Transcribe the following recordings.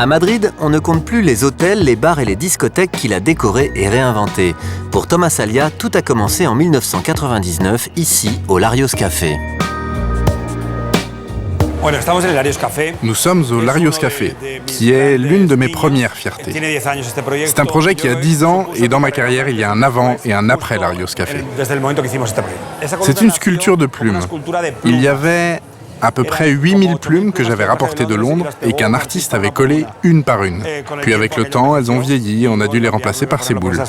À Madrid, on ne compte plus les hôtels, les bars et les discothèques qu'il a décorés et réinventés. Pour Tomás Alia, tout a commencé en 1999, ici, au Larios Café. Nous sommes au Larios Café, qui est l'une de mes premières fiertés. C'est un projet qui a 10 ans et dans ma carrière, il y a un avant et un après Larios Café. C'est une sculpture de plumes. Il y avait à peu près 8000 plumes que j'avais rapportées de Londres et qu'un artiste avait collées une par une. Puis avec le temps, elles ont vieilli et on a dû les remplacer par ces boules.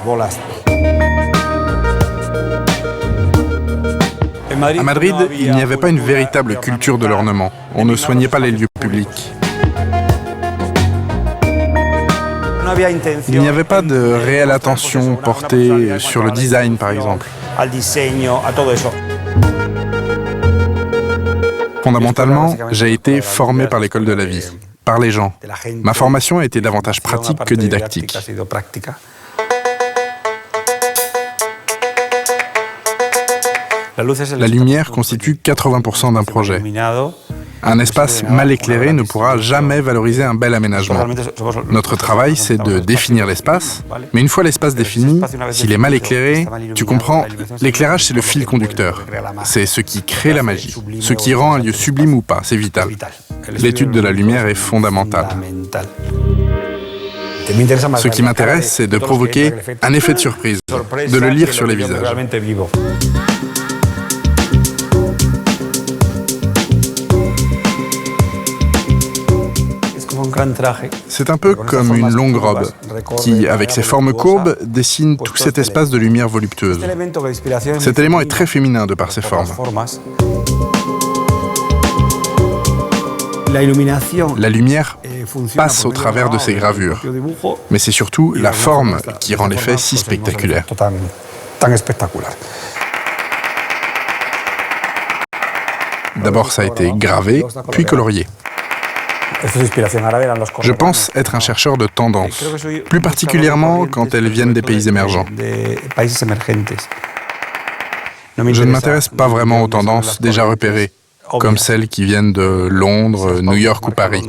À Madrid, il n'y avait pas une véritable culture de l'ornement. On ne soignait pas les lieux publics. Il n'y avait pas de réelle attention portée sur le design, par exemple. Fondamentalement, j'ai été formé par l'école de la vie, par les gens. Ma formation a été davantage pratique que didactique. La lumière constitue 80% d'un projet. Un espace mal éclairé ne pourra jamais valoriser un bel aménagement. Notre travail, c'est de définir l'espace, mais une fois l'espace défini, s'il est mal éclairé, tu comprends, l'éclairage c'est le fil conducteur. C'est ce qui crée la magie, ce qui rend un lieu sublime ou pas, c'est vital. L'étude de la lumière est fondamentale. Ce qui m'intéresse, c'est de provoquer un effet de surprise, de le lire sur les visages. C'est un peu comme une longue robe qui, avec ses formes courbes, dessine tout cet espace de lumière voluptueuse. Cet élément est très féminin de par ses formes. La lumière passe au travers de ces gravures, mais c'est surtout la forme qui rend l'effet si spectaculaire. D'abord, ça a été gravé, puis colorié. Je pense être un chercheur de tendances, plus particulièrement quand elles viennent des pays émergents. Je ne m'intéresse pas vraiment aux tendances déjà repérées, comme celles qui viennent de Londres, New York ou Paris.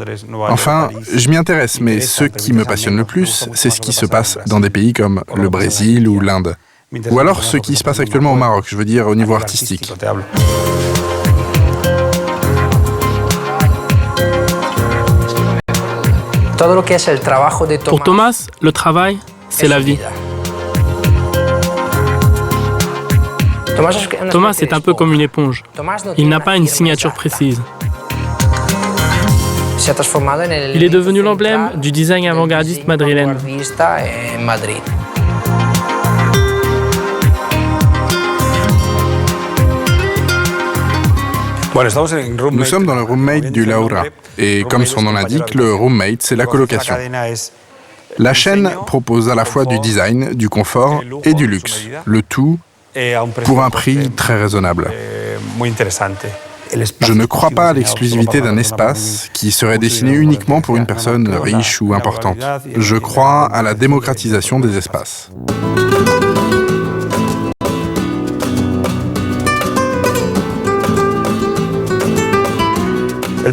Enfin, je m'y intéresse, mais ce qui me passionne le plus, c'est ce qui se passe dans des pays comme le Brésil ou l'Inde. Ou alors ce qui se passe actuellement au Maroc, je veux dire au niveau artistique. Pour Tomás, le travail, c'est la vie. Tomás est un peu comme une éponge. Il n'a pas une signature précise. Il est devenu l'emblème du design avant-gardiste madrilène. Nous sommes dans le roommate du Laura, et comme son nom l'indique, le roommate, c'est la colocation. La chaîne propose à la fois du design, du confort et du luxe, le tout pour un prix très raisonnable. Je ne crois pas à l'exclusivité d'un espace qui serait destiné uniquement pour une personne riche ou importante. Je crois à la démocratisation des espaces.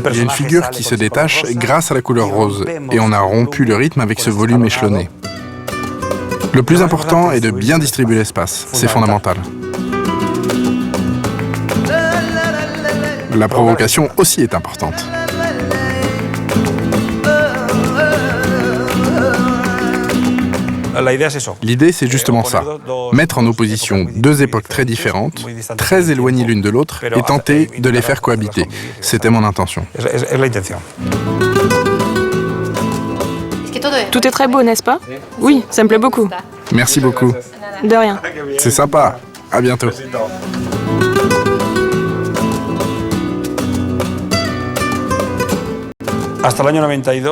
Il y a une figure qui se détache grâce à la couleur rose, et on a rompu le rythme avec ce volume échelonné. Le plus important est de bien distribuer l'espace, c'est fondamental. La provocation aussi est importante. L'idée, c'est justement ça. Mettre en opposition deux époques très différentes, très éloignées l'une de l'autre, et tenter de les faire cohabiter. C'était mon intention. Tout est très beau, n'est-ce pas? Oui, ça me plaît beaucoup. Merci beaucoup. De rien. C'est sympa. À bientôt.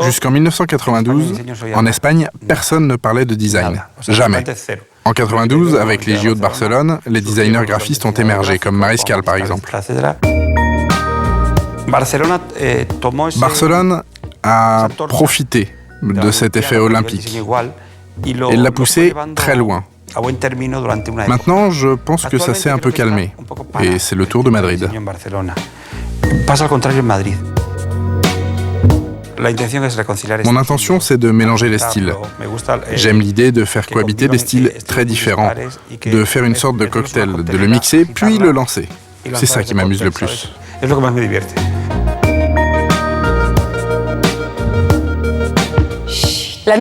Jusqu'en 1992, en Espagne, personne ne parlait de design. Jamais. En 92, avec les JO de Barcelone, les designers graphistes ont émergé, comme Mariscal par exemple. Barcelone a profité de cet effet olympique et l'a poussé très loin. Maintenant, je pense que ça s'est un peu calmé, et c'est le tour de Madrid. Mon intention, c'est de mélanger les styles. J'aime l'idée de faire cohabiter des styles très différents, de faire une sorte de cocktail, de le mixer, puis le lancer. C'est ça qui m'amuse le plus.